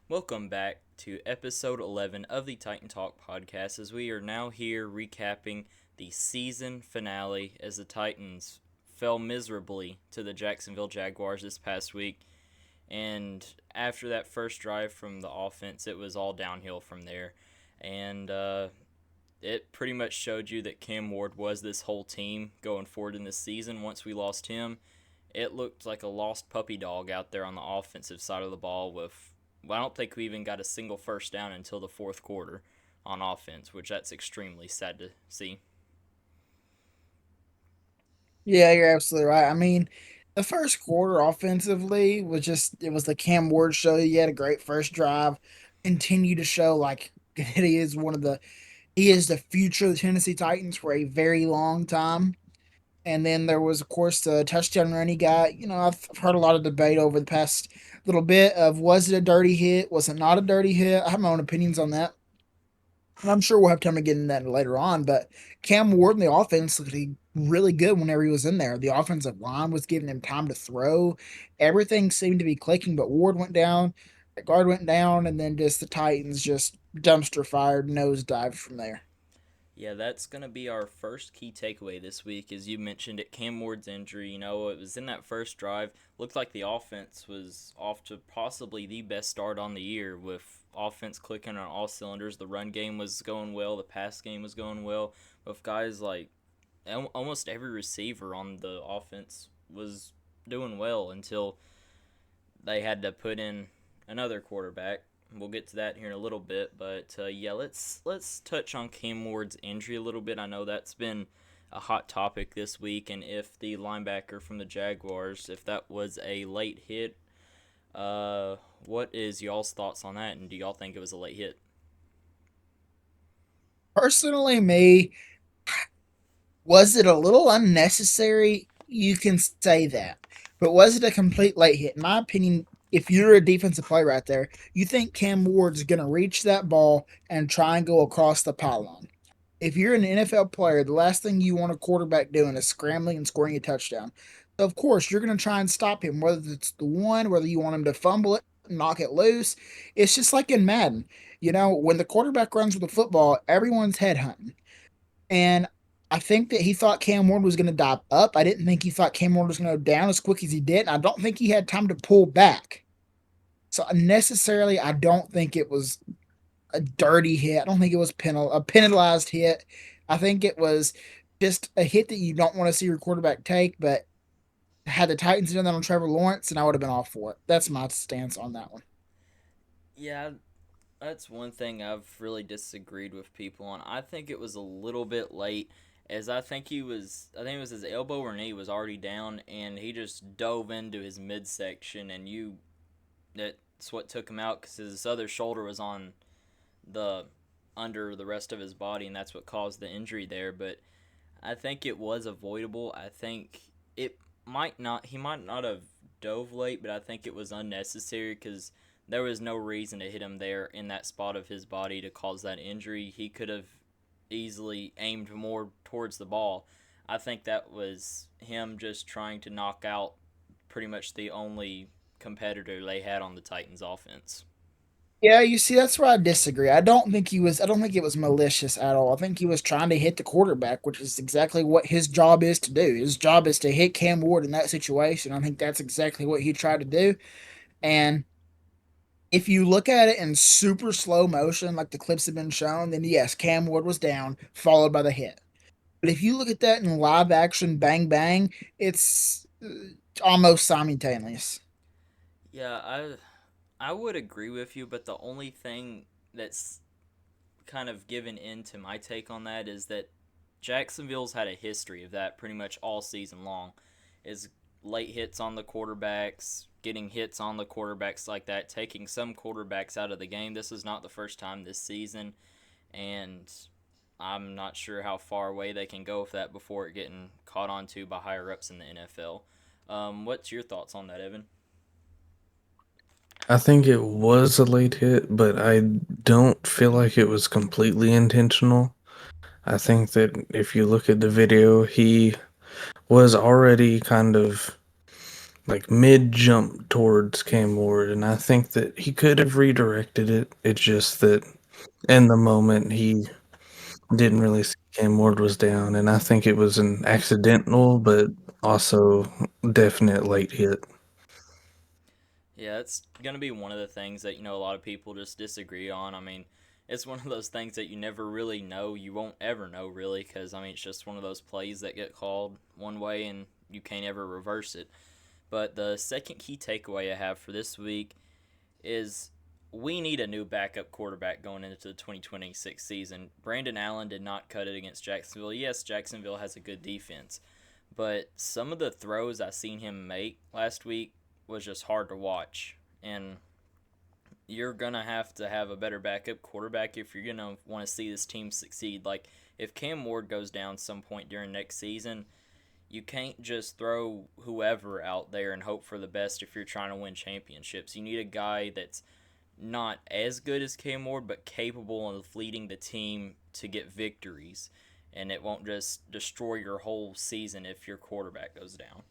Welcome back to episode 11 of the Titan Talk podcast as we are now here recapping the season finale as the Titans fell miserably to the Jacksonville Jaguars this past week. And after that first drive from the offense, it was all downhill from there. And it pretty much showed you that Cam Ward was this whole team going forward in this season. Once we lost him, it looked like a lost puppy dog out there on the offensive side of the ball with well, I don't think we even got a single first down until the fourth quarter on offense, which that's extremely sad to see. Yeah, you're absolutely right. I mean, the first quarter offensively it was the Cam Ward show. He had a great first drive. Continue to show like he is he is the future of the Tennessee Titans for a very long time. And then there was, of course, the touchdown run he got. I've heard a lot of debate over the past little bit of was it a dirty hit? Was it not a dirty hit? I have my own opinions on that. And I'm sure we'll have time to get into that later on. But Cam Ward in the offense looked really good whenever he was in there. The offensive line was giving him time to throw. Everything seemed to be clicking, but Ward went down, the guard went down, and then just the Titans just dumpster fired, nosedive from there. Yeah, that's going to be our first key takeaway this week. As you mentioned it, Cam Ward's injury, it was in that first drive. Looked like the offense was off to possibly the best start on the year with offense clicking on all cylinders. The run game was going well, the pass game was going well. With guys like almost every receiver on the offense was doing well until they had to put in another quarterback. We'll get to that here in a little bit, but yeah, let's touch on Cam Ward's injury a little bit. I know that's been a hot topic this week, and if the linebacker from the Jaguars, if that was a late hit, what is y'all's thoughts on that, and do y'all think it was a late hit? Personally, me, was it a little unnecessary? You can say that. But was it a complete late hit? In my opinion, if you're a defensive player right there, you think Cam Ward's going to reach that ball and try and go across the pylon. If you're an NFL player, the last thing you want a quarterback doing is scrambling and scoring a touchdown. So of course, you're going to try and stop him, whether it's the one, whether you want him to fumble it, knock it loose. It's just like in Madden. When the quarterback runs with the football, everyone's head hunting. And I think that he thought Cam Ward was going to dive up. I didn't think he thought Cam Ward was going to go down as quick as he did. And I don't think he had time to pull back. So necessarily, I don't think it was a dirty hit. I don't think it was a penalized hit. I think it was just a hit that you don't want to see your quarterback take. But had the Titans done that on Trevor Lawrence, and I would have been all for it. That's my stance on that one. Yeah, that's one thing I've really disagreed with people on. I think it was a little bit late, as I think it was his elbow or knee was already down, and he just dove into his midsection, and that's what took him out because his other shoulder was on the under the rest of his body, and that's what caused the injury there. But I think it was avoidable. I think it he might not have dove late, but I think it was unnecessary because there was no reason to hit him there in that spot of his body to cause that injury. He could have easily aimed more towards the ball. I think that was him just trying to knock out pretty much the only competitor they had on the Titans offense. Yeah, you see, that's where I disagree. I don't think it was malicious at all. I think he was trying to hit the quarterback, which is exactly what his job is to do. His job is to hit Cam Ward in that situation. I think that's exactly what he tried to do. And if you look at it in super slow motion, like the clips have been shown, then yes, Cam Ward was down, followed by the hit. But if you look at that in live action, bang bang, it's almost simultaneous. Yeah, I would agree with you, but the only thing that's kind of given in to my take on that is that Jacksonville's had a history of that pretty much all season long. Is late hits on the quarterbacks, getting hits on the quarterbacks like that, taking some quarterbacks out of the game. This is not the first time this season, and I'm not sure how far away they can go with that before it getting caught on to by higher ups in the NFL. What's your thoughts on that, Evan? I think it was a late hit, but I don't feel like it was completely intentional. I think that if you look at the video, he was already kind of like mid jump towards Cam Ward, and I think that he could have redirected it. It's just that in the moment he didn't really see Cam Ward was down, and I think it was an accidental, but also definite late hit. Yeah, it's gonna be one of the things that a lot of people just disagree on. I mean, it's one of those things that you never really know. You won't ever know really, because I mean, it's just one of those plays that get called one way and you can't ever reverse it. But the second key takeaway I have for this week is we need a new backup quarterback going into the 2026 season. Brandon Allen did not cut it against Jacksonville. Yes, Jacksonville has a good defense, but some of the throws I seen him make last week was just hard to watch. And you're gonna have a better backup quarterback if you're gonna want to see this team succeed. Like if Cam Ward goes down some point during next season, you can't just throw whoever out there and hope for the best if you're trying to win championships. You need a guy that's not as good as Cam Ward, but capable of leading the team to get victories. And it won't just destroy your whole season if your quarterback goes down.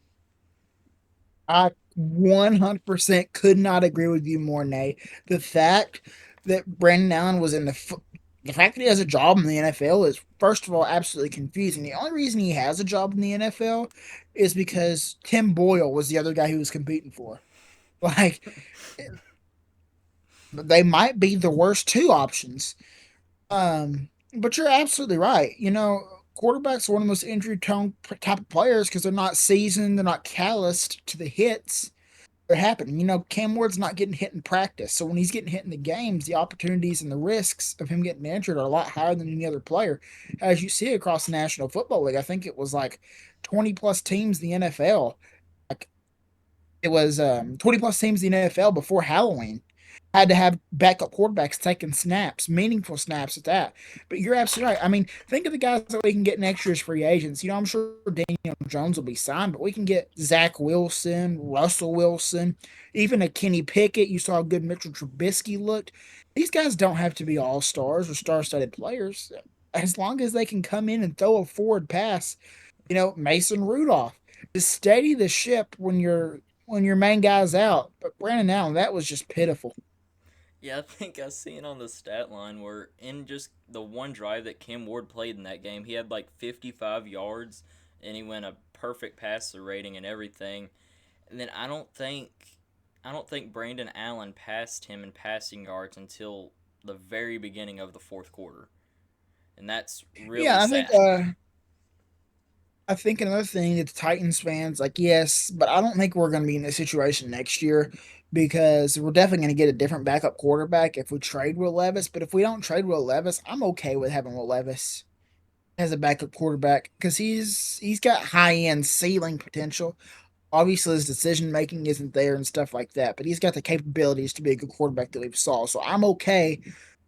I 100% could not agree with you more, Nate. The fact that Brandon Allen was in the fact that he has a job in the NFL is, first of all, absolutely confusing. The only reason he has a job in the NFL is because Tim Boyle was the other guy he was competing for. Like, they might be the worst two options. But you're absolutely right. Quarterbacks are one of the most injury prone type of players because they're not seasoned, they're not calloused to the hits that happen. Cam Ward's not getting hit in practice. So when he's getting hit in the games, the opportunities and the risks of him getting injured are a lot higher than any other player. As you see across the National Football League, I think it was like 20 plus teams in the NFL. Like it was 20 plus teams in the NFL before Halloween had to have backup quarterbacks taking snaps, meaningful snaps at that. But you're absolutely right. I mean, think of the guys that we can get next year as free agents. I'm sure Daniel Jones will be signed, but we can get Zach Wilson, Russell Wilson, even a Kenny Pickett. You saw how good Mitchell Trubisky looked. These guys don't have to be all stars or star studded players. As long as they can come in and throw a forward pass, Mason Rudolph, to steady the ship when your main guy's out. But Brandon Allen, that was just pitiful. Yeah, I think I seen on the stat line where in just the one drive that Cam Ward played in that game, he had like 55 yards and he went a perfect passer rating and everything. And then I don't think Brandon Allen passed him in passing yards until the very beginning of the fourth quarter. And that's really Yeah, I think sad. another thing that the Titans fans like, yes, but I don't think we're going to be in this situation next year because we're definitely going to get a different backup quarterback if we trade Will Levis. But if we don't trade Will Levis, I'm okay with having Will Levis as a backup quarterback because he's got high end ceiling potential. Obviously, his decision making isn't there and stuff like that, but he's got the capabilities to be a good quarterback that we've saw. So I'm okay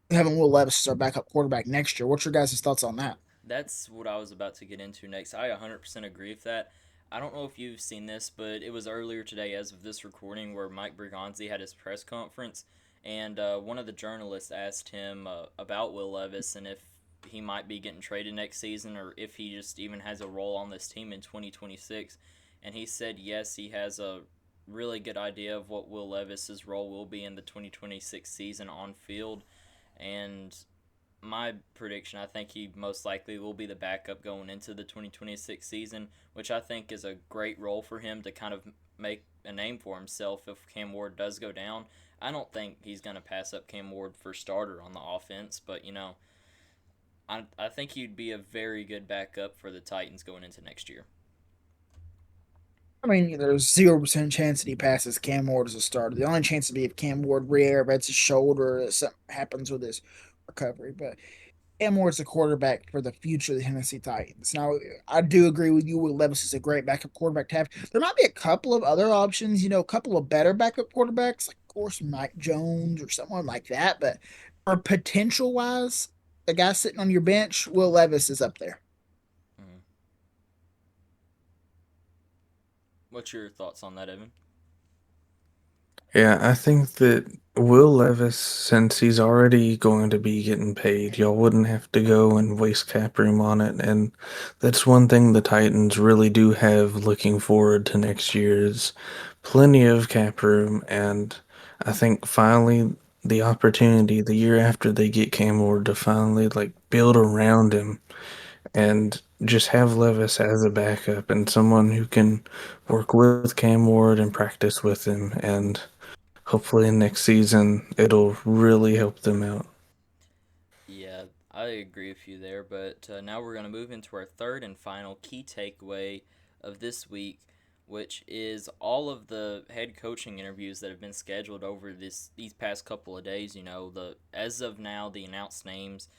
with having Will Levis as our backup quarterback next year. What's your guys' thoughts on that? That's what I was about to get into next. I 100% agree with that. I don't know if you've seen this, but it was earlier today, as of this recording, where Mike Briganzi had his press conference, and one of the journalists asked him about Will Levis and if he might be getting traded next season or if he just even has a role on this team in 2026. And he said yes, he has a really good idea of what Will Levis's role will be in the 2026 season on field. And my prediction, I think he most likely will be the backup going into the 2026 season, which I think is a great role for him to kind of make a name for himself if Cam Ward does go down. I don't think he's going to pass up Cam Ward for starter on the offense, but I think he'd be a very good backup for the Titans going into next year. I mean, there's 0% chance that he passes Cam Ward as a starter. The only chance would be if Cam Ward re-airbates his shoulder or something happens with his recovery. But Cam Ward's the quarterback for the future of the Tennessee Titans. Now, I do agree with you. Will Levis is a great backup quarterback to have. There might be a couple of other options, a couple of better backup quarterbacks, like, of course, Mike Jones or someone like that. But for potential wise, the guy sitting on your bench, Will Levis is up there. Mm-hmm. What's your thoughts on that, Evan? Yeah, I think that Will Levis, since he's already going to be getting paid, y'all wouldn't have to go and waste cap room on it. And that's one thing the Titans really do have looking forward to next year is plenty of cap room. And I think finally the opportunity the year after they get Cam Ward to finally like build around him and just have Levis as a backup and someone who can work with Cam Ward and practice with him and hopefully next season it'll really help them out. Yeah, I agree with you there. But now we're going to move into our third and final key takeaway of this week, which is all of the head coaching interviews that have been scheduled over these past couple of days. You know, the as of now the announced names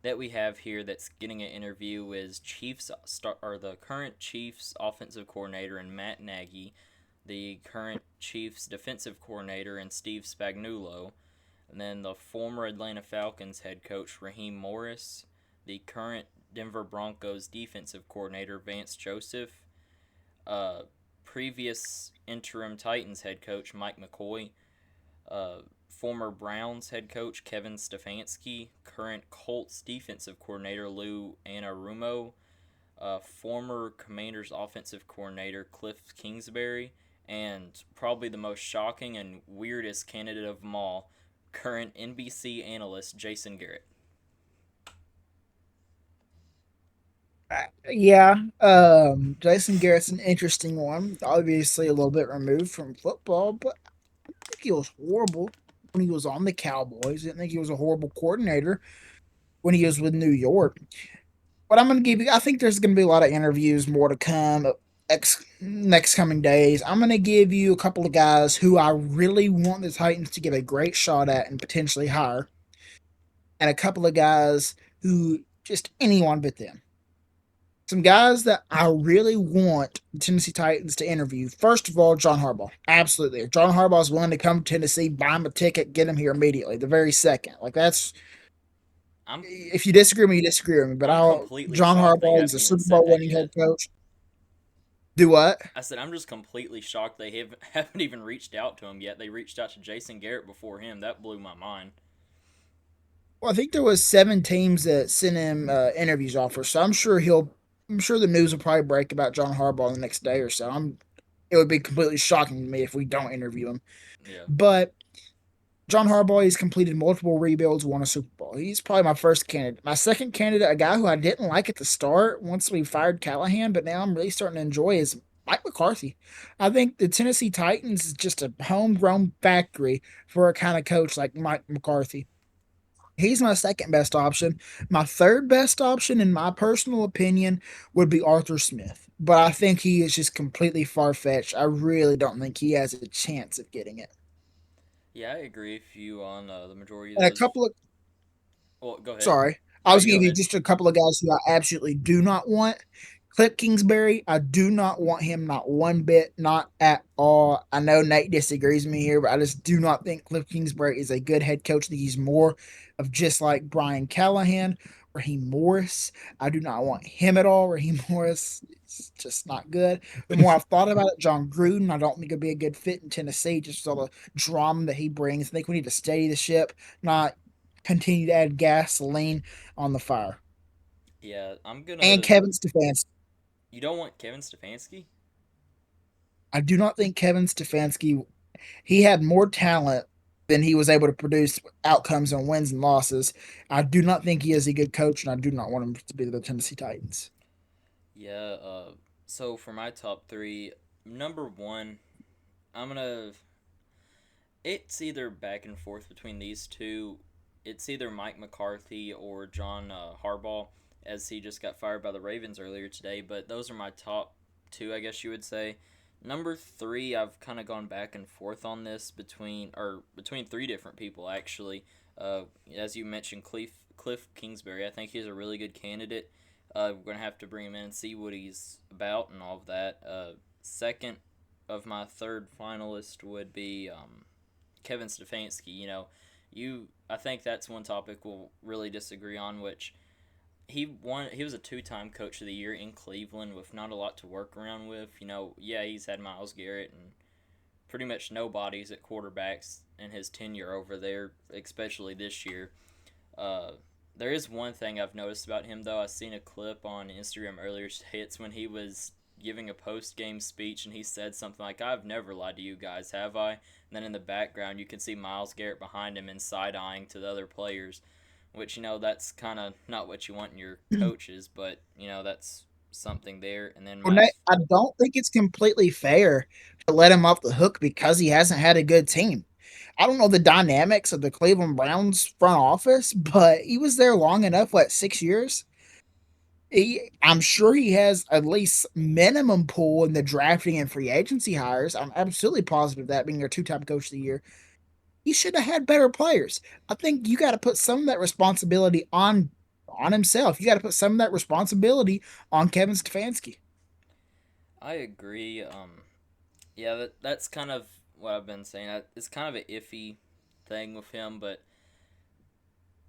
that we have here that's getting an interview is the current Chiefs offensive coordinator and Matt Nagy, the current Chiefs defensive coordinator and Steve Spagnuolo, and then the former Atlanta Falcons head coach Raheem Morris, the current Denver Broncos defensive coordinator Vance Joseph, uh, previous interim Titans head coach Mike McCoy, former Browns head coach Kevin Stefanski, current Colts defensive coordinator Lou Anarumo, former Commanders offensive coordinator Cliff Kingsbury, and probably the most shocking and weirdest candidate of them all, current NBC analyst Jason Garrett. Yeah, Jason Garrett's an interesting one. Obviously, a little bit removed from football, but I didn't think he was horrible when he was on the Cowboys. I didn't think he was a horrible coordinator when he was with New York. But I'm going to give you, I think there's going to be a lot of interviews more to come next coming days. I'm going to give you a couple of guys who I really want the Titans to give a great shot at and potentially hire, and a couple of guys who just anyone but them. Some guys that I really want the Tennessee Titans to interview. First of all, John Harbaugh. Absolutely. If John Harbaugh is willing to come to Tennessee, buy him a ticket, get him here immediately, the very second. Like that's I'm if you disagree with me, you disagree with me. But I'm I'll completely John shocked they Harbaugh, he's haven't a even Super said Bowl that winning yet. head coach. Do what? I said I'm just completely shocked they haven't even reached out to him yet. They reached out to Jason Garrett before him. That blew my mind. Well, I think there was 7 teams that sent him interviews offers, so I'm sure the news will probably break about John Harbaugh the next day or so. It would be completely shocking to me if we don't interview him. Yeah. But John Harbaugh, he's completed multiple rebuilds, won a Super Bowl. He's probably my first candidate. My second candidate, a guy who I didn't like at the start once we fired Callahan, but now I'm really starting to enjoy, is Mike McCarthy. I think the Tennessee Titans is just a homegrown factory for a kind of coach like Mike McCarthy. He's my second best option. My third best option, in my personal opinion, would be Arthur Smith. But I think he is just completely far fetched. I really don't think he has a chance of getting it. Yeah, I agree with you on the majority of And a those. couple of Well, go ahead. Sorry. I No, was you going go to give you ahead. just a couple of guys who I absolutely do not want. Cliff Kingsbury, I do not want him, not one bit, not at all. I know Nate disagrees with me here, but I just do not think Cliff Kingsbury is a good head coach. I think he's more of just like Brian Callahan, Raheem Morris. I do not want him at all. Raheem Morris is just not good. The more I've thought about it, John Gruden, I don't think it'd be a good fit in Tennessee, just all the drama that he brings. I think we need to steady the ship, not continue to add gasoline on the fire. Yeah, I'm And gonna. Kevin Stefanski. You don't want Kevin Stefanski? I do not think Kevin Stefanski, he had more talent than he was able to produce outcomes on wins and losses. I do not think he is a good coach, and I do not want him to be the Tennessee Titans. Yeah. So for my top three, number one, I'm gonna. It's either back and forth between these two. It's either Mike McCarthy or John Harbaugh, as he just got fired by the Ravens earlier today. But those are my top two, I guess you would say. Number three, I've kind of gone back and forth on this between three different people actually. As you mentioned, Cliff Kingsbury. I think he's a really good candidate. We're gonna have to bring him in and see what he's about and all of that. Second of my third finalist would be Kevin Stefanski. I think that's one topic we'll really disagree on, which he was a two-time coach of the year in Cleveland with not a lot to work around with. Yeah, he's had Miles Garrett and pretty much nobodies at quarterbacks in his tenure over there, especially this year. Uh, there is one thing I've noticed about him, though. I seen a clip on Instagram earlier. It's when he was giving a post game speech and he said something like, "I've never lied to you guys, have I?" And then in the background, you can see Miles Garrett behind him and side eyeing to the other players, which, that's kind of not what you want in your coaches, but, that's something there. And then Well, I don't think it's completely fair to let him off the hook because he hasn't had a good team. I don't know the dynamics of the Cleveland Browns front office, but he was there long enough, what, 6 years? I'm sure he has at least minimum pool in the drafting and free agency hires. I'm absolutely positive that being your two-time coach of the year. He should have had better players. I think you got to put some of that responsibility on himself. You got to put some of that responsibility on Kevin Stefanski. I agree. Yeah, that's kind of what I've been saying. It's kind of an iffy thing with him, but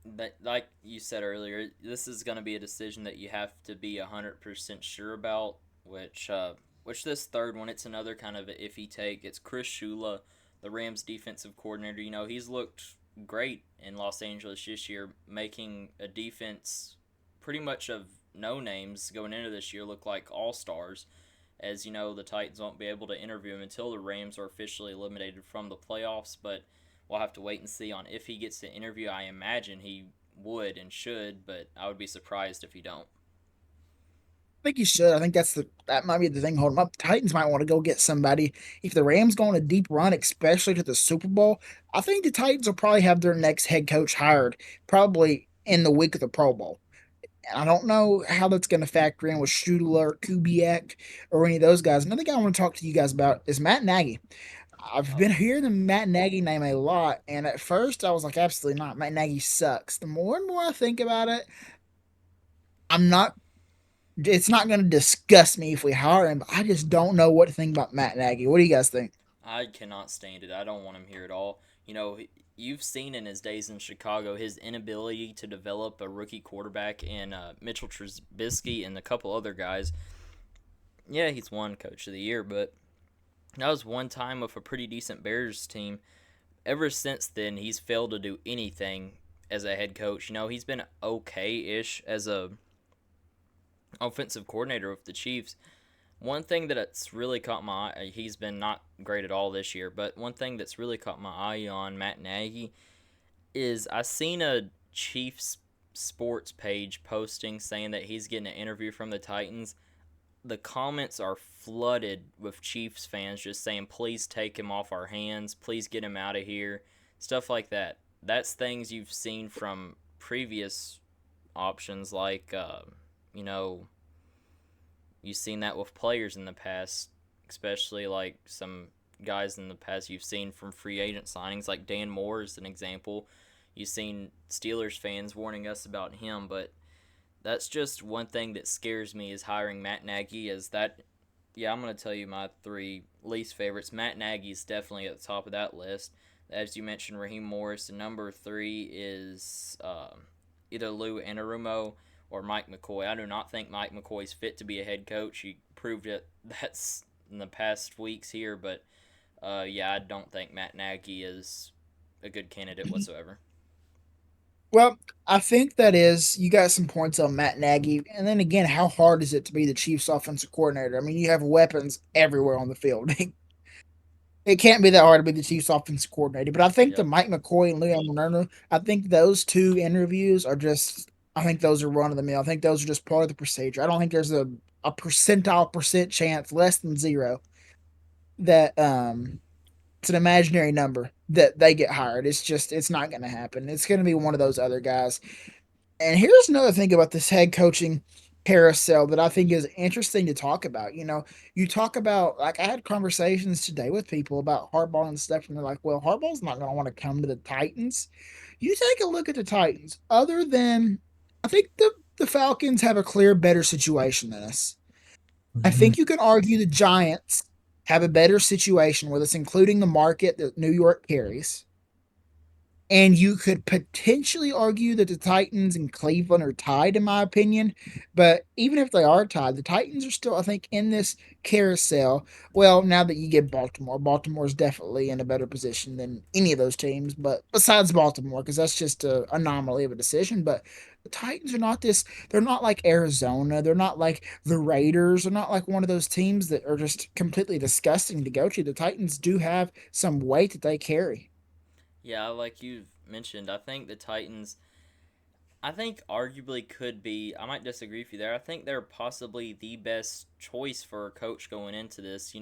that, like you said earlier, this is going to be a decision that you have to be 100% sure about. Which this third one, it's another kind of an iffy take. It's Chris Shula, the Rams defensive coordinator. He's looked great in Los Angeles this year, making a defense pretty much of no names going into this year look like all stars. As you know, the Titans won't be able to interview him until the Rams are officially eliminated from the playoffs, but we'll have to wait and see on if he gets to interview. I imagine he would and should, but I would be surprised if he don't. I think he should. I think that might be the thing holding him up. The Titans might want to go get somebody. If the Rams go on a deep run, especially to the Super Bowl, I think the Titans will probably have their next head coach hired probably in the week of the Pro Bowl. And I don't know how that's going to factor in with Schudler, Kubiak, or any of those guys. Another guy I want to talk to you guys about is Matt Nagy. I've Oh, been hearing the Matt Nagy name a lot, and at first I was like, absolutely not. Matt Nagy sucks. The more and more I think about it, I'm not. It's not going to disgust me if we hire him. But I just don't know what to think about Matt Nagy. What do you guys think? I cannot stand it. I don't want him here at all. You've seen in his days in Chicago his inability to develop a rookie quarterback in Mitchell Trubisky and a couple other guys. Yeah, he's won Coach of the Year, but that was one time with a pretty decent Bears team. Ever since then, he's failed to do anything as a head coach. He's been okay-ish as a offensive coordinator with the Chiefs. One thing that's really caught my eye, he's been not great at all this year, but one thing that's really caught my eye on Matt Nagy is I seen a Chiefs sports page posting saying that he's getting an interview from the Titans. The comments are flooded with Chiefs fans just saying, please take him off our hands, please get him out of here, stuff like that. That's things you've seen from previous options, like, you know, you've seen that with players in the past, especially like some guys in the past you've seen from free agent signings, like Dan Moore is an example. You've seen Steelers fans warning us about him, but that's just one thing that scares me is hiring Matt Nagy. Is that, yeah, I'm going to tell you my three least favorites. Matt Nagy is definitely at the top of that list. As you mentioned, Raheem Morris. And number three is either Lou Anarumo or Mike McCoy. I do not think Mike McCoy's fit to be a head coach. He proved it that's in the past weeks here, but yeah, I don't think Matt Nagy is a good candidate whatsoever. Well, I think that is you got some points on Matt Nagy, and then again, how hard is it to be the Chiefs' offensive coordinator? I mean, you have weapons everywhere on the field. It can't be that hard to be the Chiefs' offensive coordinator. But I think the Yep. Mike McCoy and Leon Lerner, I think those two interviews are just, I think those are run of the mill. I think those are just part of the procedure. I don't think there's a percentile percent chance, less than zero, that it's an imaginary number that they get hired. It's just, it's not going to happen. It's going to be one of those other guys. And here's another thing about this head coaching carousel that I think is interesting to talk about. You talk about, like, I had conversations today with people about Harbaugh and stuff, and they're like, well, Harbaugh's not going to want to come to the Titans. You take a look at the Titans, other than, I think the Falcons have a clear better situation than us. I Mhm. think you can argue the Giants have a better situation with us, including the market that New York carries. And you could potentially argue that the Titans and Cleveland are tied, in my opinion. But even if they are tied, the Titans are still, I think, in this carousel. Well, now that you get Baltimore, Baltimore is definitely in a better position than any of those teams. But besides Baltimore, because that's just an anomaly of a decision. But the Titans are not this. They're not like Arizona. They're not like the Raiders. They're not like one of those teams that are just completely disgusting to go to. The Titans do have some weight that they carry. Yeah, like you've mentioned, I think the Titans, I think arguably could be. I might disagree with you there. I think they're possibly the best choice for a coach going into this.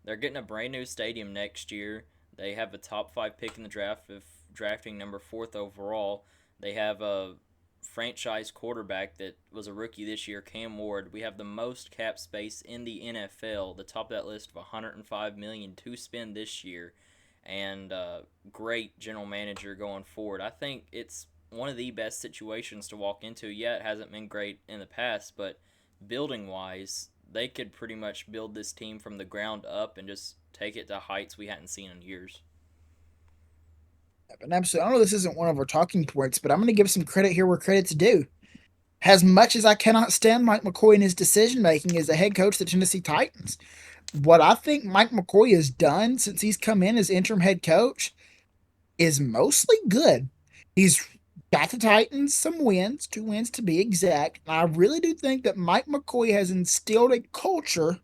They're getting a brand new stadium next year. They have a top five pick in the draft, if drafting number fourth overall. They have a franchise quarterback that was a rookie this year, Cam Ward. We have the most cap space in the NFL, the top of that list of 105 million to spend this year, and great general manager going forward. I think it's one of the best situations to walk into. Yeah, it hasn't been great in the past, but building wise, they could pretty much build this team from the ground up and just take it to heights we hadn't seen in years. And absolutely, I know this isn't one of our talking points, but I'm going to give some credit here where credit's due. As much as I cannot stand Mike McCoy and his decision making as the head coach of the Tennessee Titans, what I think Mike McCoy has done since he's come in as interim head coach is mostly good. He's got the Titans some wins, 2 wins to be exact. And I really do think that Mike McCoy has instilled a culture,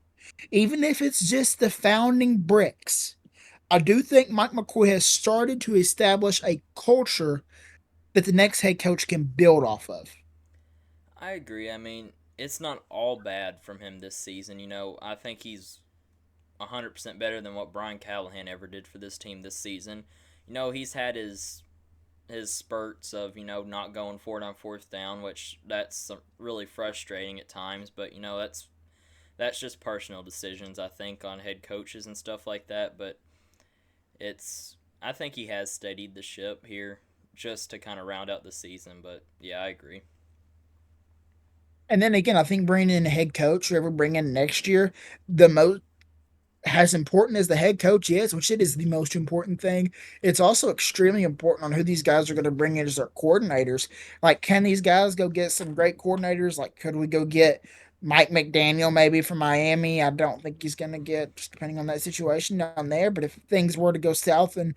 even if it's just the founding bricks. I do think Mike McCoy has started to establish a culture that the next head coach can build off of. I agree. I mean, it's not all bad from him this season. I think he's 100% better than what Brian Callahan ever did for this team this season. He's had his spurts of not going for it on fourth down, which that's really frustrating at times. But that's just personal decisions, I think, on head coaches and stuff like that. But it's I think he has steadied the ship here just to kind of round out the season. But yeah, I agree. And then again, I think bringing in a head coach, whoever bring in next year, the most as important as the head coach is, which it is the most important thing, it's also extremely important on who these guys are going to bring in as their coordinators. Like, can these guys go get some great coordinators? Like, could we go get Mike McDaniel maybe from Miami? I don't think he's going to get, just depending on that situation down there. But if things were to go south and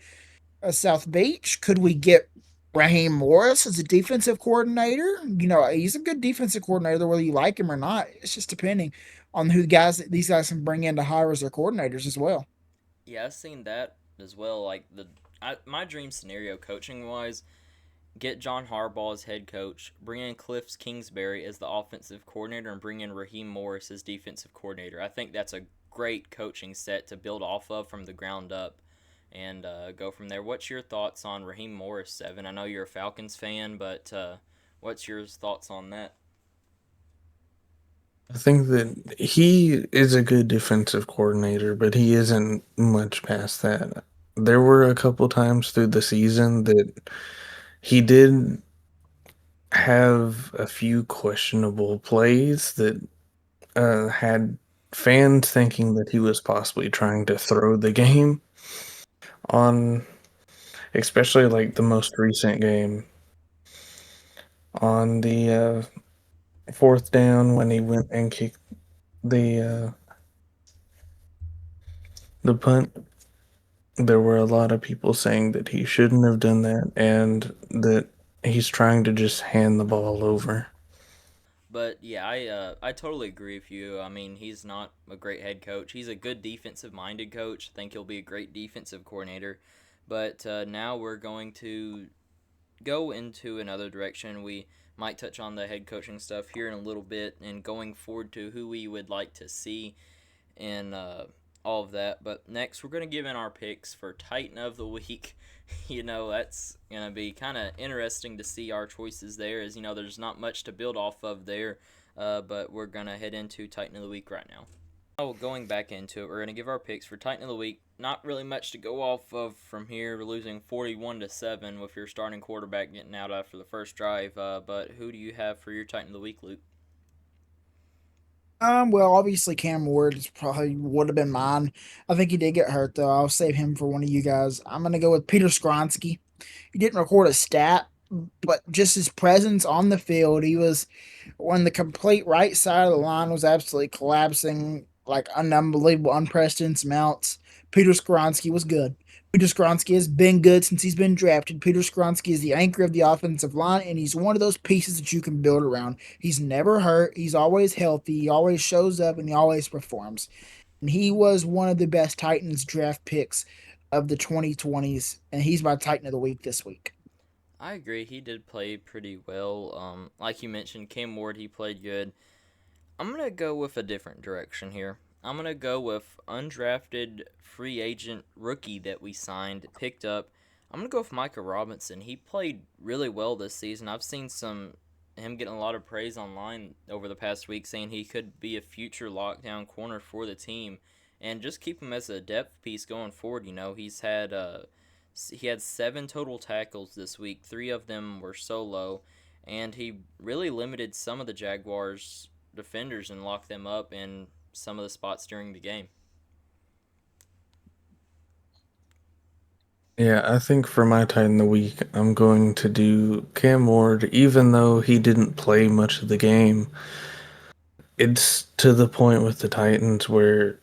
South Beach. Could we get Raheem Morris as a defensive coordinator? He's a good defensive coordinator, whether you like him or not. It's just depending on who these guys can bring in to hire as their coordinators as well. Yeah, I've seen that as well. Like my dream scenario, coaching wise, get John Harbaugh as head coach, bring in Cliff Kingsbury as the offensive coordinator, and bring in Raheem Morris as defensive coordinator. I think that's a great coaching set to build off of from the ground up and go from there. What's your thoughts on Raheem Morris, Seven? I know you're a Falcons fan, but what's your thoughts on that? I think that he is a good defensive coordinator, but he isn't much past that. There were a couple times through the season that he did have a few questionable plays that had fans thinking that he was possibly trying to throw the game on, especially like the most recent game on the fourth down when he went and kicked the the punt. There were a lot of people saying that he shouldn't have done that and that he's trying to just hand the ball over. But yeah, I totally agree with you. I mean, he's not a great head coach. He's a good defensive minded coach. I think he'll be a great defensive coordinator. But now we're going to go into another direction. We might touch on the head coaching stuff here in a little bit and going forward to who we would like to see in all of that. But next, we're going to give in our picks for Titan of the Week. That's going to be kind of interesting to see our choices there, as there's not much to build off of there. But we're going to head into Titan of the Week right now. Oh, going back into it, we're going to give our picks for Titan of the Week. Not really much to go off of from here. We're losing 41-7 with your starting quarterback getting out after the first drive. But who do you have for your Titan of the Week, Luke? Well, obviously Cam Ward is probably would have been mine. I think he did get hurt though. I'll save him for one of you guys. I'm gonna go with Peter Skronsky. He didn't record a stat, but just his presence on the field, he was when the complete right side of the line was absolutely collapsing like unbelievable, unprecedented amounts. Peter Skoronsky was good. Peter Skoronsky has been good since he's been drafted. Peter Skoronsky is the anchor of the offensive line, and he's one of those pieces that you can build around. He's never hurt. He's always healthy. He always shows up, and he always performs. And he was one of the best Titans draft picks of the 2020s, and he's my Titan of the week this week. I agree. He did play pretty well. Like you mentioned, Cam Ward, he played good. I'm gonna go with a different direction here. I'm gonna go with undrafted free agent rookie that we signed, picked up. I'm gonna go with Micah Robinson. He played really well this season. I've seen some him getting a lot of praise online over the past week, saying he could be a future lockdown corner for the team, and just keep him as a depth piece going forward. He had 7 total tackles this week. 3 of them were solo, and he really limited some of the Jaguars defenders and lock them up in some of the spots during the game. Yeah, I think for my Titan of the week, I'm going to do Cam Ward, even though he didn't play much of the game. It's to the point with the Titans where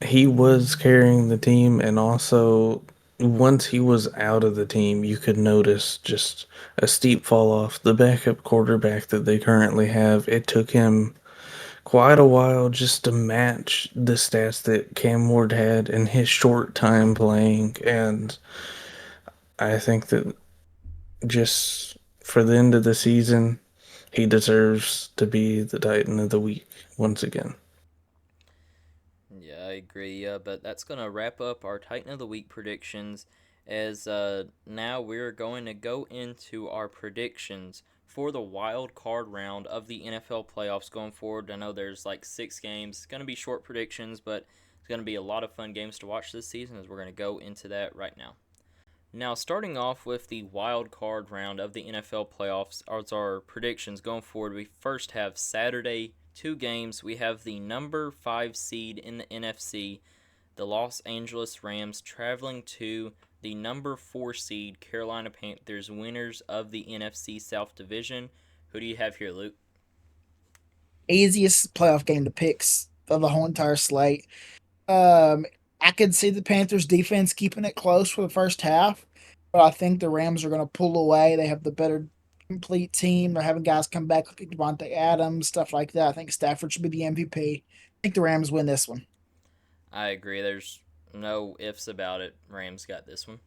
he was carrying the team, and also once he was out of the team, you could notice just a steep fall off. The backup quarterback that they currently have, it took him quite a while just to match the stats that Cam Ward had in his short time playing, and I think that just for the end of the season, he deserves to be the Titan of the week once again. Yeah, I agree. But that's going to wrap up our Titan of the Week predictions. As now we're going to go into our predictions for the wild card round of the NFL playoffs going forward. I know there's like 6 games. It's going to be short predictions, but it's going to be a lot of fun games to watch this season as we're going to go into that right now. Now, starting off with the wild card round of the NFL playoffs, as our predictions going forward, we first have Saturday 2 games. We have the number 5 seed in the NFC, the Los Angeles Rams, traveling to the number 4 seed Carolina Panthers, winners of the NFC South Division. Who do you have here, Luke? Easiest playoff game to pick of the whole entire slate. Um, I could see the Panthers defense keeping it close for the first half, but I think the Rams are going to pull away. They have the better complete team. They're having guys come back like Devontae Adams, stuff like that. I think Stafford should be the MVP. I think the Rams win this one. I agree. There's no ifs about it. Rams got this one.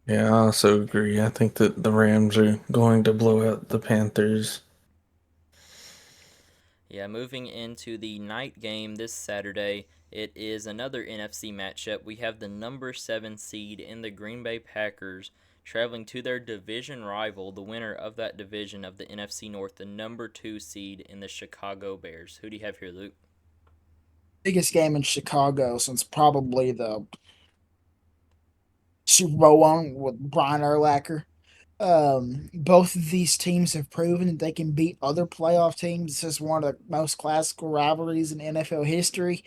Yeah, I also agree. I think that the Rams are going to blow out the Panthers. Yeah, moving into the night game this Saturday, it is another NFC matchup. We have the number 7 seed in the Green Bay Packers traveling to their division rival, the winner of that division of the NFC North, the number 2 seed in the Chicago Bears. Who do you have here, Luke? Biggest game in Chicago since probably the Super Bowl one with Brian Urlacher. Both of these teams have proven that they can beat other playoff teams. This is one of the most classical rivalries in NFL history.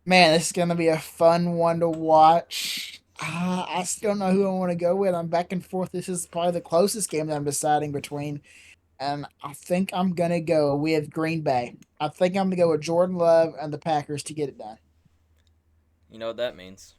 Man, this is going to be a fun one to watch. I still don't know who I want to go with. I'm back and forth. This is probably the closest game that I'm deciding between. And I think I'm going to go with Green Bay. I think I'm going to go with Jordan Love and the Packers to get it done. You know what that means.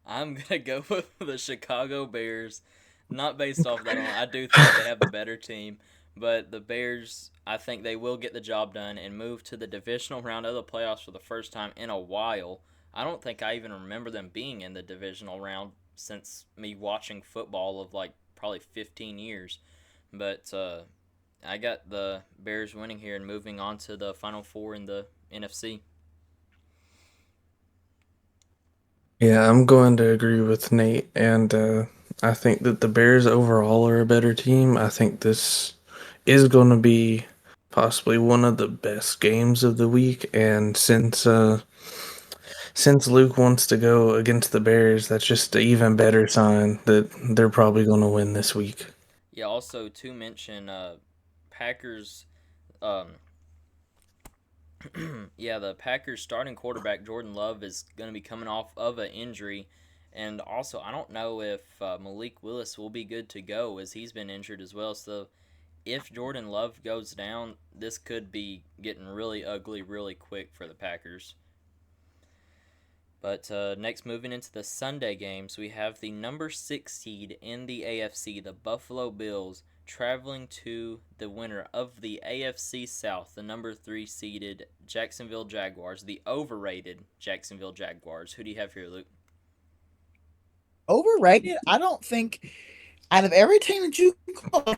I'm gonna go with the Chicago Bears, not based off that. I do think they have the better team, but the Bears, I think they will get the job done and move to the divisional round of the playoffs for the first time in a while. I don't think I even remember them being in the divisional round since me watching football of like probably 15 years. But I got the Bears winning here and moving on to the Final Four in the NFC. Yeah, I'm going to agree with Nate, and I think that the Bears overall are a better team. I think this is going to be possibly one of the best games of the week, and since Luke wants to go against the Bears, that's just an even better sign that they're probably going to win this week. Yeah, also to mention, Packers um, Yeah, the Packers starting quarterback Jordan Love is going to be coming off of an injury. And also, I don't know if Malik Willis will be good to go as he's been injured as well. So, if Jordan Love goes down, this could be getting really ugly really quick for the Packers. But next, moving into the Sunday games, we have the number 6 seed in the AFC, the Buffalo Bills, traveling to the winner of the AFC South, the number 3 seeded Jacksonville Jaguars, the overrated Jacksonville Jaguars. Who do you have here, Luke? Overrated? I don't think out of every team that you can call,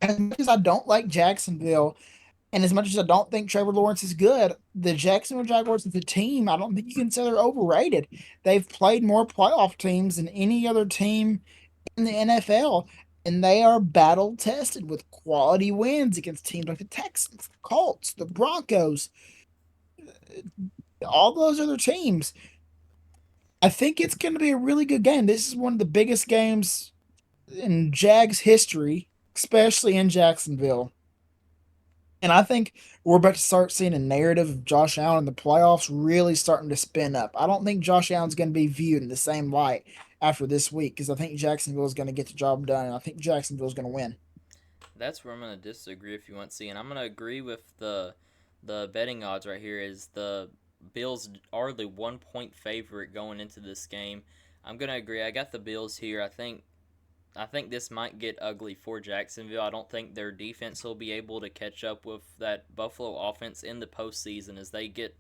as much as I don't like Jacksonville, and as much as I don't think Trevor Lawrence is good, the Jacksonville Jaguars as a team, I don't think you can say they're overrated. They've played more playoff teams than any other team in the NFL, and they are battle tested with quality wins against teams like the Texans, the Colts, the Broncos, all those other teams. I think it's going to be a really good game. This is one of the biggest games in Jags history, especially in Jacksonville. And I think we're about to start seeing a narrative of Josh Allen in the playoffs really starting to spin up. I don't think Josh Allen's going to be viewed in the same light after this week because I think Jacksonville is going to get the job done, and I think Jacksonville is going to win. That's where I'm going to disagree if you want to see. And I'm going to agree with the betting odds right here is the Bills are the 1 point favorite going into this game. I'm going to agree. I got the Bills here. I think this might get ugly for Jacksonville. I don't think their defense will be able to catch up with that Buffalo offense in the postseason as they get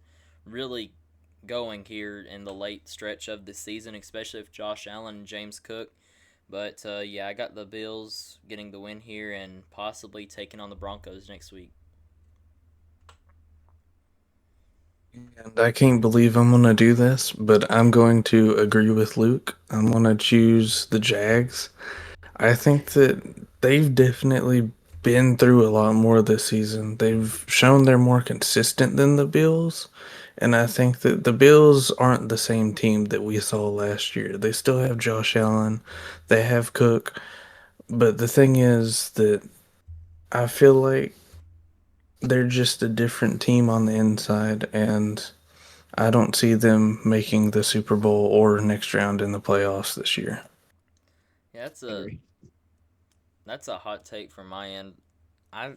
really going here in the late stretch of the season, especially if Josh Allen and James Cook. But yeah, I got the Bills getting the win here and possibly taking on the Broncos next week. And I can't believe I'm going to do this, but I'm going to agree with Luke. I'm going to choose the Jags. I think that they've definitely been through a lot more this season. They've shown they're more consistent than the Bills. And I think that the Bills aren't the same team that we saw last year. They still have Josh Allen, they have Cook. But the thing is that I feel like they're just a different team on the inside. And I don't see them making the Super Bowl or next round in the playoffs this year. Yeah, that's I a agree. that's a hot take from my end. I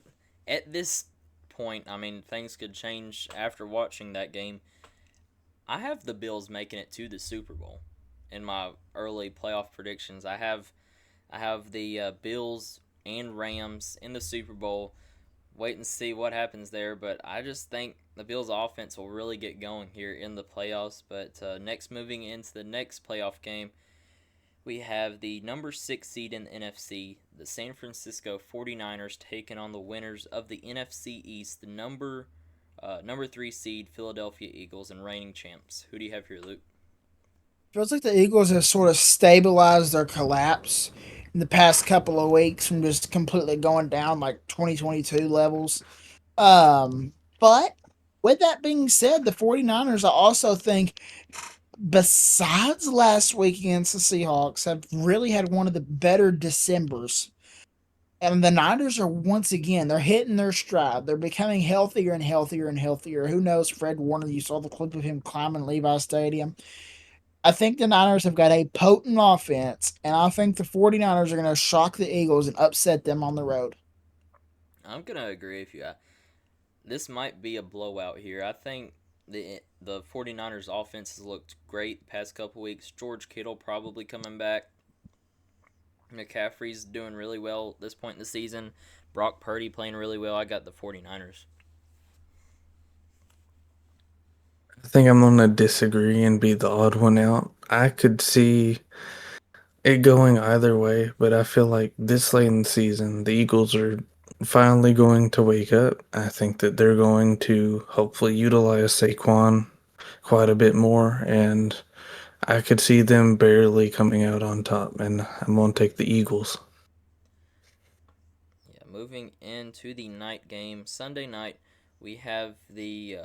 At this point, I mean, things could change after watching that game. I have the Bills making it to the Super Bowl in my early playoff predictions. I have the Bills and Rams in the Super Bowl. Wait and see what happens there, but I just think the Bills' offense will really get going here in the playoffs. But next, moving into the next playoff game, we have the number 6 seed in the NFC, the San Francisco 49ers, taking on the winners of the NFC East, the number 3 seed Philadelphia Eagles, and reigning champs. Who do you have here, Luke? Feels like the Eagles have sort of stabilized their collapse in the past couple of weeks from just completely going down like 2022 levels. But with that being said, the 49ers, I also think, besides last week against the Seahawks, have really had one of the better Decembers. And the Niners are once again, they're hitting their stride. They're becoming healthier and healthier and healthier. Who knows, Fred Warner, you saw the clip of him climbing Levi Stadium. I think the Niners have got a potent offense, and I think the 49ers are going to shock the Eagles and upset them on the road. I'm gonna agree with you. This might be a blowout here. I think the 49ers offense has looked great the past couple weeks. George Kittle probably coming back. McCaffrey's doing really well at this point in the season. Brock Purdy playing really well. I got the 49ers. I think I'm going to disagree and be the odd one out. I could see it going either way, but I feel like this late in the season, the Eagles are finally going to wake up. I think that they're going to hopefully utilize Saquon quite a bit more, and I could see them barely coming out on top, and I'm going to take the Eagles. Yeah, moving into the night game, Sunday night, we have the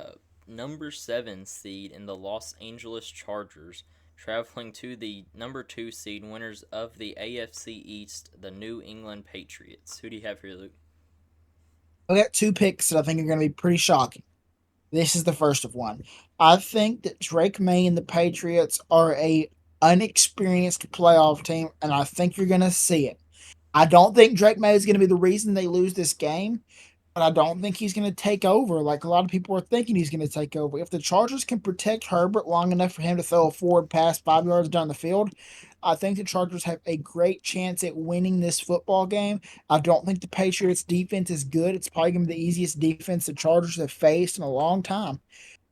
number 7 seed in the Los Angeles Chargers traveling to the number 2 seed winners of the AFC East, the New England Patriots. Who do you have here, Luke? I got two picks that I think are going to be pretty shocking. This is the first of one. I think that Drake May and the Patriots are a unexperienced playoff team, and I think you're going to see it. I don't think Drake May is going to be the reason they lose this game, but I don't think he's going to take over like a lot of people are thinking he's going to take over. If the Chargers can protect Herbert long enough for him to throw a forward pass 5 yards down the field, I think the Chargers have a great chance at winning this football game. I don't think the Patriots defense is good. It's probably going to be the easiest defense the Chargers have faced in a long time.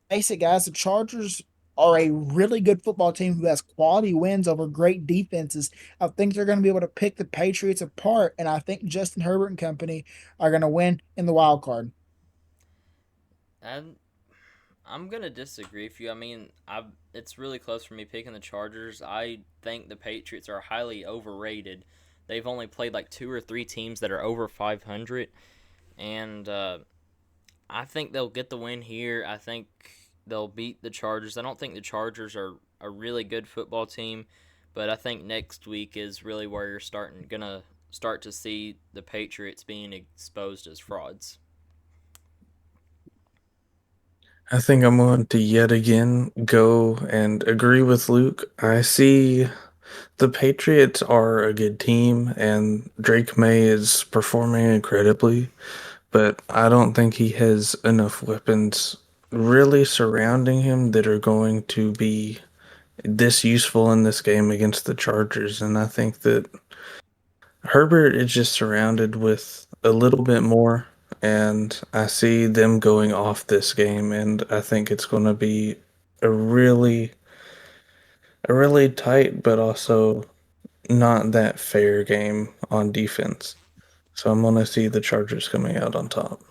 Face it, guys, the Chargers are a really good football team who has quality wins over great defenses. I think they're going to be able to pick the Patriots apart, and I think Justin Herbert and company are going to win in the wild card. And I'm gonna disagree with you. I mean, it's really close for me picking the Chargers. I think the Patriots are highly overrated. They've only played like two or three teams that are over 500, and I think they'll get the win here. I think they'll beat the Chargers. I don't think the Chargers are a really good football team, but I think next week is really where you're gonna start to see the Patriots being exposed as frauds. I think I'm going to yet again go and agree with Luke. I see the Patriots are a good team, and Drake May is performing incredibly, but I don't think he has enough weapons really surrounding him that are going to be this useful in this game against the Chargers. And I think that Herbert is just surrounded with a little bit more, and I see them going off this game, and I think it's going to be a really, a really tight, but also not that fair game on defense. So I'm going to see the Chargers coming out on top.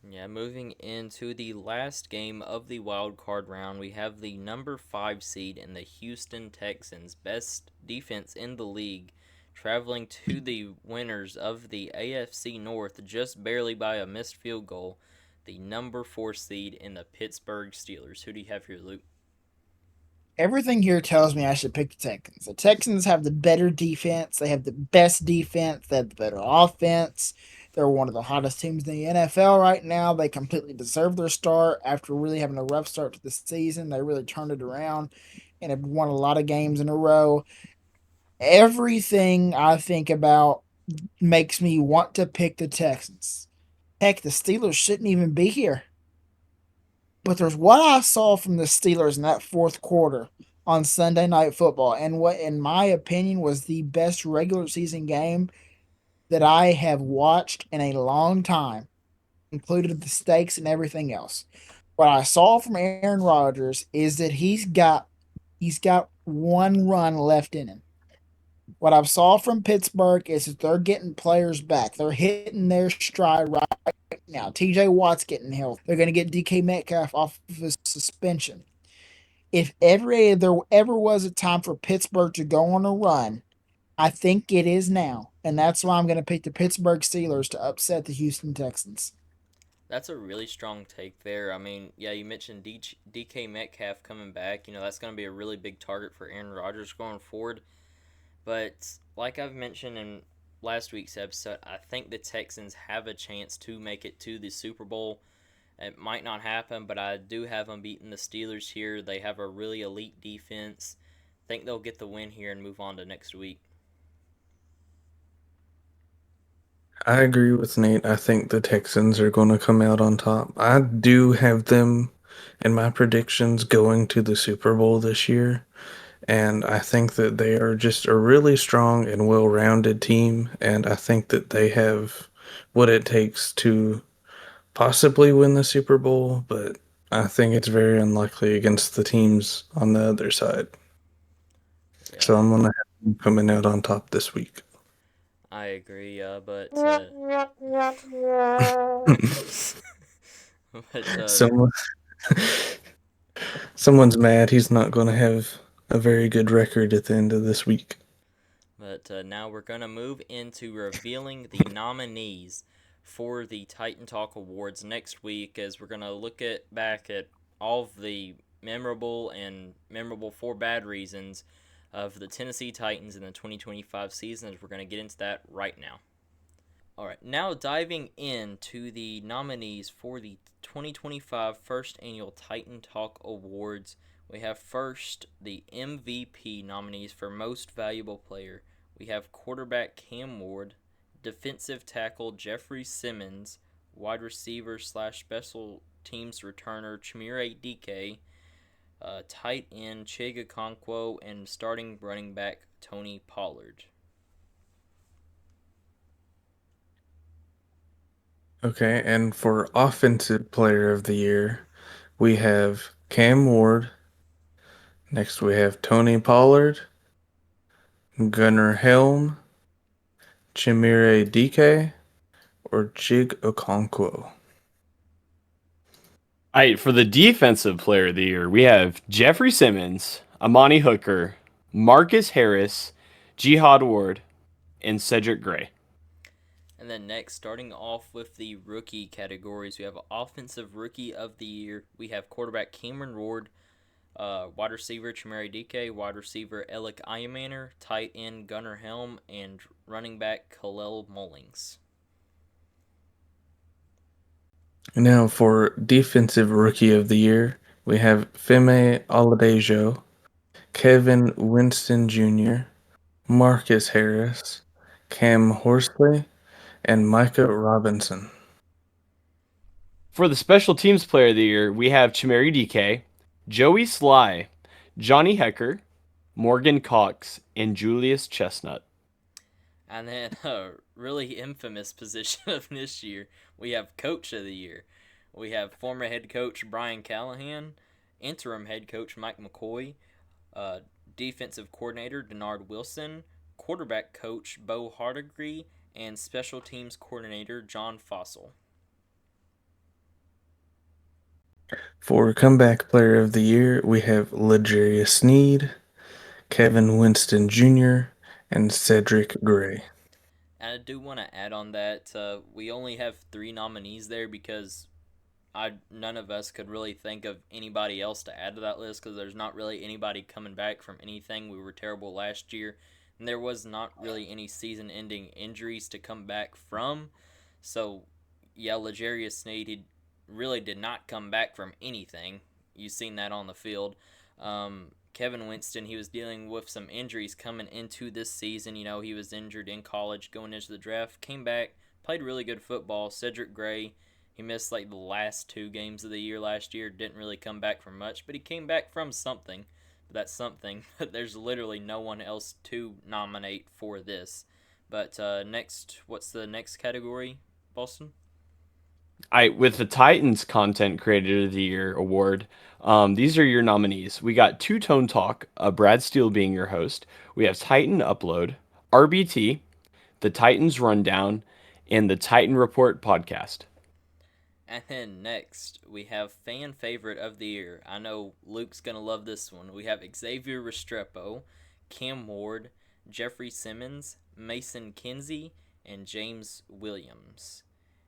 Yeah, moving into the last game of the wild card round, we have the number 5 seed in the Houston Texans, best defense in the league, traveling to the winners of the AFC North just barely by a missed field goal, the number 4 seed in the Pittsburgh Steelers. Who do you have here, Luke? Everything here tells me I should pick the Texans. The Texans have the better defense. They have the best defense. They have the better offense. They're one of the hottest teams in the NFL right now. They completely deserve their start after really having a rough start to the season. They really turned it around and have won a lot of games in a row. Everything I think about makes me want to pick the Texans. Heck, the Steelers shouldn't even be here. But there's what I saw from the Steelers in that fourth quarter on Sunday Night Football, and what, in my opinion, was the best regular season game that I have watched in a long time, included the stakes and everything else. What I saw from Aaron Rodgers is that he's got one run left in him. What I saw from Pittsburgh is that they're getting players back. They're hitting their stride right now. TJ Watt's getting healthy. They're going to get DK Metcalf off of his suspension. If ever there ever was a time for Pittsburgh to go on a run, I think it is now. And that's why I'm going to pick the Pittsburgh Steelers to upset the Houston Texans. That's a really strong take there. I mean, yeah, you mentioned DK Metcalf coming back. That's going to be a really big target for Aaron Rodgers going forward. But like I've mentioned in last week's episode, I think the Texans have a chance to make it to the Super Bowl. It might not happen, but I do have them beating the Steelers here. They have a really elite defense. I think they'll get the win here and move on to next week. I agree with Nate. I think the Texans are going to come out on top. I do have them in my predictions going to the Super Bowl this year. And I think that they are just a really strong and well rounded team. And I think that they have what it takes to possibly win the Super Bowl. But I think it's very unlikely against the teams on the other side. Yeah, So I'm going to have them coming out on top this week. I agree. But but Someone, someone's mad he's not going to have a very good record at the end of this week. Now we're going to move into revealing the nominees for the Titan Talk Awards next week, as we're going to look at back at all of the memorable for bad reasons of the Tennessee Titans in the 2025 season, as we're going to get into that right now. All right, now diving into the nominees for the 2025 First Annual Titan Talk Awards, we have first the MVP nominees for Most Valuable Player. We have quarterback Cam Ward, defensive tackle Jeffrey Simmons, wide receiver slash special teams returner Chimere DK, tight end Chiga Okonkwo, and starting running back Tony Pollard. Okay, and for Offensive Player of the Year, we have Cam Ward. Next, we have Tony Pollard, Gunnar Helm, Chimere DK, or Jig Okonkwo. All right, for the defensive player of the year, we have Jeffrey Simmons, Amani Hooker, Marcus Harris, Jihad Ward, and Cedric Gray. And then next, starting off with the rookie categories, we have Offensive Rookie of the Year. We have quarterback Cameron Ward, wide receiver Chimere DK, wide receiver Alec Ayamaner, tight end Gunnar Helm, and running back Khalil Mullings. Now, for Defensive Rookie of the Year, we have Femi Oladejo, Kevin Winston Jr., Marcus Harris, Cam Horsley, and Micah Robinson. For the special teams player of the year, we have Chimere DK, Joey Sly, Johnny Hecker, Morgan Cox, and Julius Chestnut. And then a really infamous position of this year, we have Coach of the Year. We have former head coach Brian Callahan, interim head coach Mike McCoy, defensive coordinator Denard Wilson, quarterback coach Bo Hardigree, and special teams coordinator John Fossil. For Comeback Player of the Year, we have L'Jarius Sneed, Kevin Winston Jr., and Cedric Gray. And I do want to add on that we only have 3 nominees there because none of us could really think of anybody else to add to that list because there's not really anybody coming back from anything. We were terrible last year, and there was not really any season-ending injuries to come back from. So, yeah, L'Jarius Sneed, he really did not come back from anything. You've seen that on the field. Kevin Winston, he was dealing with some injuries coming into this season. You know, he was injured in college going into the draft, came back, played really good football. Cedric Gray, he missed like the last 2 games of the year last year, didn't really come back from much, but he came back from something. But that's something. There's literally no one else to nominate for this. But next, what's the next category, Boston? With the Titans Content Creator of the Year award, these are your nominees. We got Two Tone Talk, Brad Steele being your host. We have Titan Upload, RBT, the Titans Rundown, and the Titan Report podcast. And then next, we have Fan Favorite of the Year. I know Luke's going to love this one. We have Xavier Restrepo, Cam Ward, Jeffrey Simmons, Mason Kinsey, and James Williams.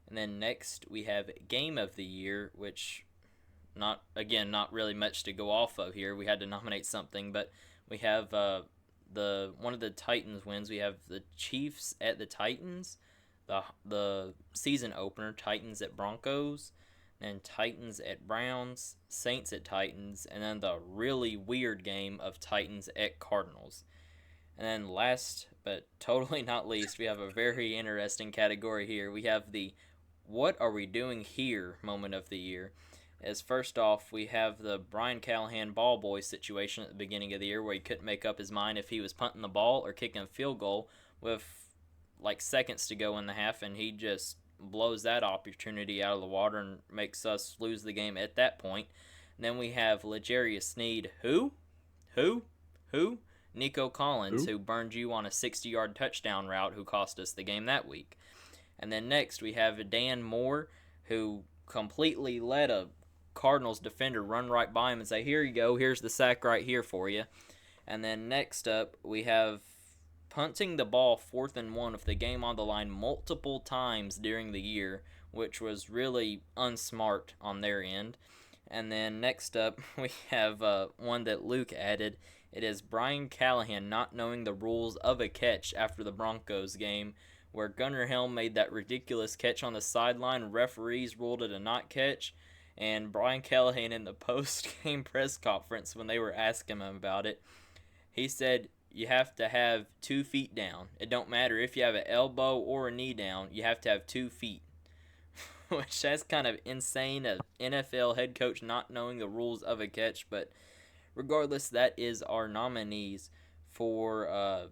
And then next, we have Game of the Year, which, not really much to go off of here. We had to nominate something, but we have one of the Titans wins. We have the Chiefs at the Titans, the season opener, Titans at Broncos, then Titans at Browns, Saints at Titans, and then the really weird game of Titans at Cardinals. And then last, but totally not least, we have a very interesting category here. We have the What Are We Doing Here moment of the year. As first off, we have the Brian Callahan ball boy situation at the beginning of the year where he couldn't make up his mind if he was punting the ball or kicking a field goal with like seconds to go in the half, and he just blows that opportunity out of the water and makes us lose the game at that point. And then we have L'Jarius Sneed, who? Nico Collins, who burned you on a 60-yard touchdown route, who cost us the game that week. And then next we have Dan Moore, who completely let a Cardinals defender run right by him and say, here you go, here's the sack right here for you. And then next up we have punting the ball 4th and 1 with the game on the line multiple times during the year, which was really unsmart on their end. And then next up we have one that Luke added. It is Brian Callahan not knowing the rules of a catch after the Broncos game, where Gunnar Helm made that ridiculous catch on the sideline. Referees ruled it a not catch. And Brian Callahan in the post-game press conference, when they were asking him about it, he said you have to have 2 feet down. It don't matter if you have an elbow or a knee down, you have to have 2 feet. Which that's kind of insane, an NFL head coach not knowing the rules of a catch. But regardless, that is our nominees for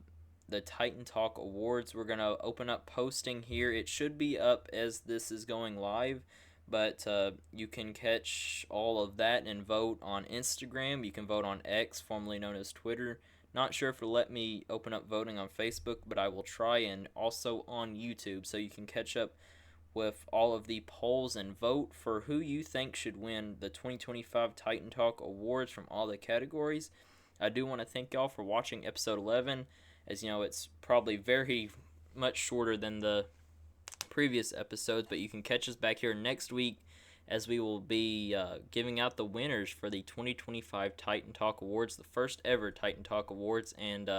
the Titan Talk Awards. We're going to open up posting here. It should be up as this is going live, but you can catch all of that and vote on Instagram. You can vote on X, formerly known as Twitter. Not sure if it'll let me open up voting on Facebook, but I will try, and also on YouTube, so you can catch up with all of the polls and vote for who you think should win the 2025 Titan Talk Awards from all the categories. I do want to thank y'all for watching episode 11. As you know, it's probably very much shorter than the previous episodes, but you can catch us back here next week as we will be giving out the winners for the 2025 Titan Talk Awards, the first ever Titan Talk Awards, and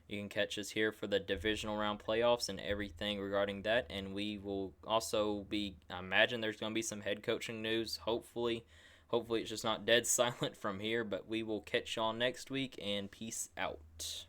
you can catch us here for the divisional round playoffs and everything regarding that. And we will also be, I imagine there's going to be some head coaching news, hopefully. Hopefully it's just not dead silent from here, but we will catch y'all next week, and peace out.